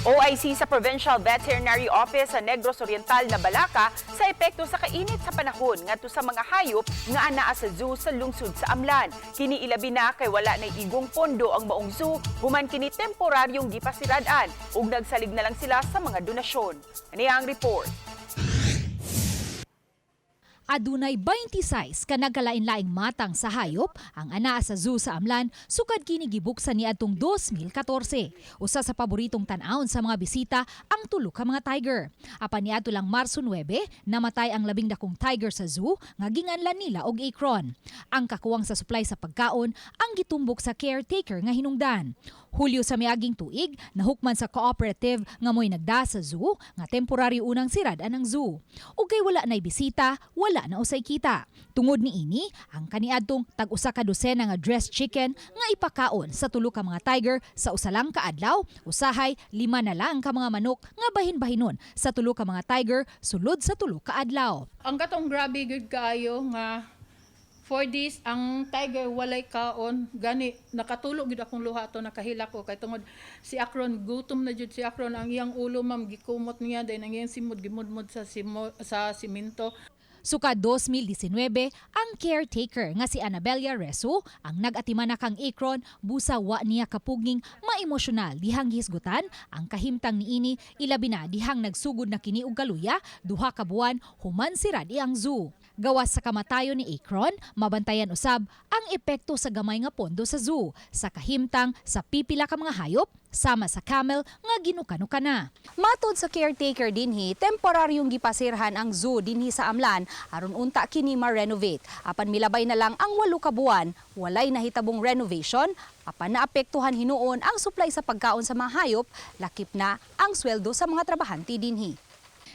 OIC sa Provincial Veterinary Office sa Negros Oriental na Balaca sa epekto sa kainit sa panahon ngadto sa mga hayop nga anaa sa zoo sa lungsod sa Amlan. Kini ilabi na kay wala na igong pondo ang maong zoo, human kini temporaryong gipasirad-an ug nagsalig na lang sila sa mga donasyon. Ani ang report. Adunay 26 ka nagkalain-laing matang sa hayop ang anaa sa zoo sa Amlan sukad kini gibuksan ni adtong 2014. Usa sa paboritong tan-awon sa mga bisita ang tulo ka mga tiger. Apan niadto lang Marso 9 namatay ang labing dakong tiger sa zoo nga ginganlan nila og Akron. Ang kakuwang sa supply sa pagkaon ang gitumbok sa caretaker nga hinungdan. Hulyo sa miaging tuig, nahukman sa cooperative nga mo'y nagda sa zoo nga temporary unang sirad-an ang zoo. Ug kay wala na'y bisita, wala na usay kita. Tungod ni ini, ang kaniadtong tag-usa ka dosena nga dressed chicken nga ipakaon sa tulo ka mga tiger sa usa lang ka adlaw, usahay 5 na lang ka mga manok nga bahin-bahinon sa tulo ka mga tiger sulod sa tulo ka adlaw. Ang katong grabe gud kaayo nga for this ang tiger walay kaon gani nakatulog gid akong luha to nakahila ko kay tungod si Akron gutom na jud si Akron ang iyang ulo ma'am gikumot niya dahil ang iyang simod gimudmod sa simento. Suka 2019, ang caretaker nga si Anabella Reso ang nag-atimana kang Akron busa wa niya kapuging maemosyonal dihang hisgutan ang kahimtang niini ilabi na dihang nagsugod na kini og kaluya duha ka buwan human sirad iyang zoo. Gawas sa kamatayon ni Akron, mabantayan usab ang epekto sa gamay nga pondo sa zoo sa kahimtang sa pipila ka mga hayop sama sa camel nga ginukano-ka na. Matod sa caretaker dinhi, temporaryong gipasirhan ang zoo dinhi sa Amlan aron unta kini ma-renovate. Apan milabay na lang ang 8 ka buwan, walay nahitabong renovation, apan naapektuhan hinuon ang supply sa pagkaon sa mga hayop, lakip na ang sweldo sa mga trabahante dinhi.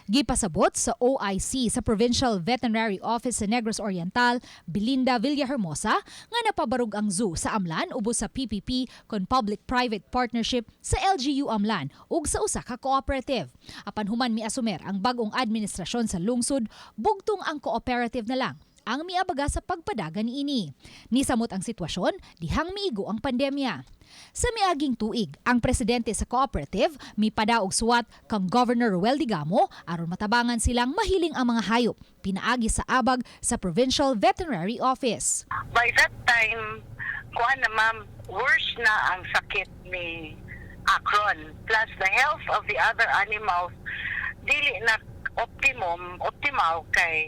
Gipasabot sa OIC sa Provincial Veterinary Office sa Negros Oriental, Belinda Villahermosa, nga napabarog ang zoo sa Amlan ubos sa PPP kon Public-Private Partnership sa LGU Amlan ug sa usa ka cooperative. Apan human miasumer ang bagong administrasyon sa lungsod, bugtong ang cooperative na lang ang miabaga sa pagpadagan ini. Nisamot ang sitwasyon dihang miigo ang pandemya. Sa miaging tuig, ang presidente sa cooperative mipadaog suwat kang Governor Ruel Digamo aron matabangan silang mahiling ang mga hayop pinaagi sa abag sa Provincial Veterinary Office. By that time, kuha na ma'am, worse na ang sakit ni Akron. Plus the health of the other animals, dili na optimal kay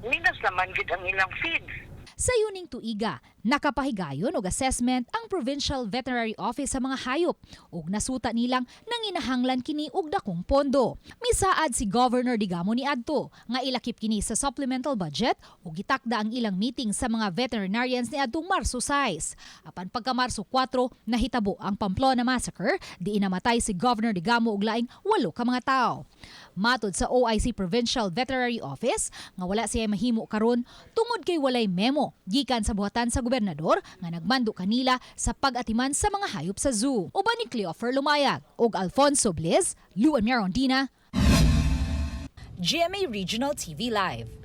minus naman gid ang ilang feeds. Sa yuning tuiga, nakapahigayon og assessment ang Provincial Veterinary Office sa mga hayop ug nasuta nilang nanginahanglan kini og dakong pondo. Misaad si Governor Digamo niadto nga ilakip kini sa supplemental budget ug gitakda ang ilang meeting sa mga veterinarians niadtong Marso 6. Apan pagka Marso 4 nahitabo ang Pamplona Massacre, diin namatay si Governor Digamo og laing 8 ka mga tawo. Matod sa OIC Provincial Veterinary Office nga wala siya mahimo karon tungod kay walay memo gikan sa buhatan sa gobernador nga nagmando kanila sa pag-atiman sa mga hayop sa zoo. Uban ni Cleofer Lumayag ug Alfonso Bliz, Luan Mirondina, GMA Regional TV Live.